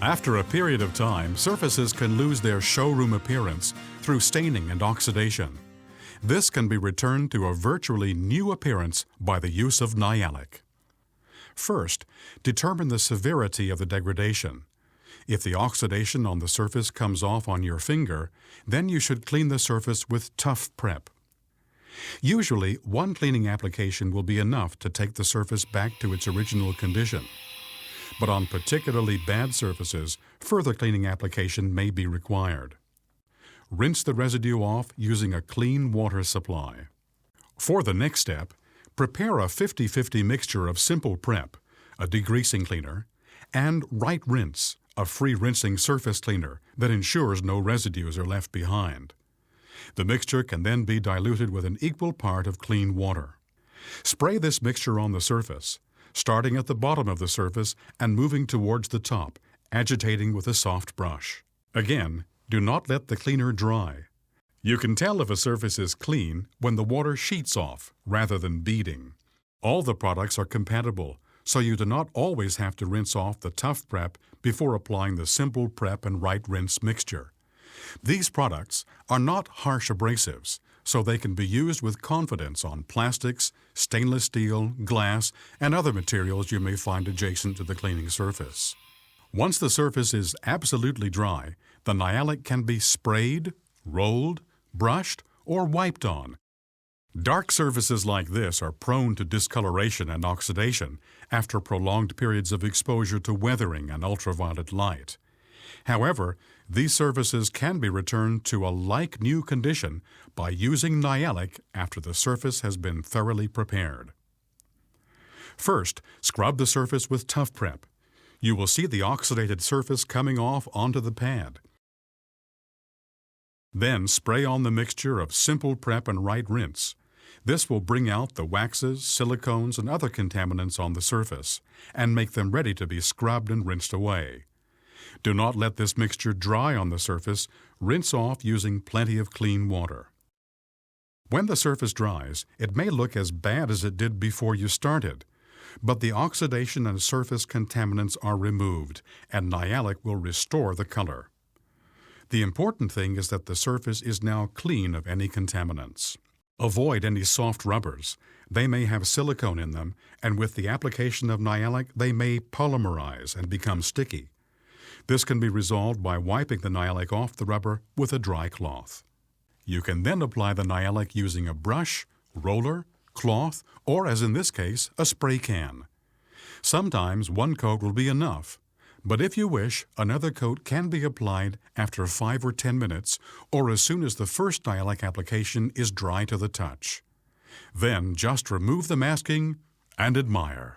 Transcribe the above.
After a period of time, surfaces can lose their showroom appearance through staining and oxidation. This can be returned to a virtually new appearance by the use of Nyalic. First, determine the severity of the degradation. If the oxidation on the surface comes off on your finger, then you should clean the surface with tough prep. Usually, one cleaning application will be enough to take the surface back to its original condition. But on particularly bad surfaces, further cleaning application may be required. Rinse the residue off using a clean water supply. For the next step, prepare a 50-50 mixture of simple prep, a degreasing cleaner, and right rinse, a free rinsing surface cleaner that ensures no residues are left behind. The mixture can then be diluted with an equal part of clean water. Spray this mixture on the surface, starting at the bottom of the surface and moving towards the top, agitating with a soft brush. Again, do not let the cleaner dry. You can tell if a surface is clean when the water sheets off rather than beading. All the products are compatible, so you do not always have to rinse off the tough prep before applying the simple prep and right rinse mixture. These products are not harsh abrasives, so they can be used with confidence on plastics, stainless steel, glass, and other materials you may find adjacent to the cleaning surface. Once the surface is absolutely dry, the Nyalic can be sprayed, rolled, brushed, or wiped on. Dark surfaces like this are prone to discoloration and oxidation after prolonged periods of exposure to weathering and ultraviolet light. However, these surfaces can be returned to a like-new condition by using Nyalic after the surface has been thoroughly prepared. First, scrub the surface with tough prep. You will see the oxidated surface coming off onto the pad. Then spray on the mixture of simple prep and right rinse. This will bring out the waxes, silicones, and other contaminants on the surface and make them ready to be scrubbed and rinsed away. Do not let this mixture dry on the surface. Rinse off using plenty of clean water. When the surface dries, it may look as bad as it did before you started, but the oxidation and surface contaminants are removed, and Nyalic will restore the color. The important thing is that the surface is now clean of any contaminants. Avoid any soft rubbers. They may have silicone in them, and with the application of Nyalic, they may polymerize and become sticky. This can be resolved by wiping the Nyalic off the rubber with a dry cloth. You can then apply the Nyalic using a brush, roller, cloth, or, as in this case, a spray can. Sometimes one coat will be enough, but if you wish, another coat can be applied after 5 or 10 minutes or as soon as the first Nyalic application is dry to the touch. Then just remove the masking and admire.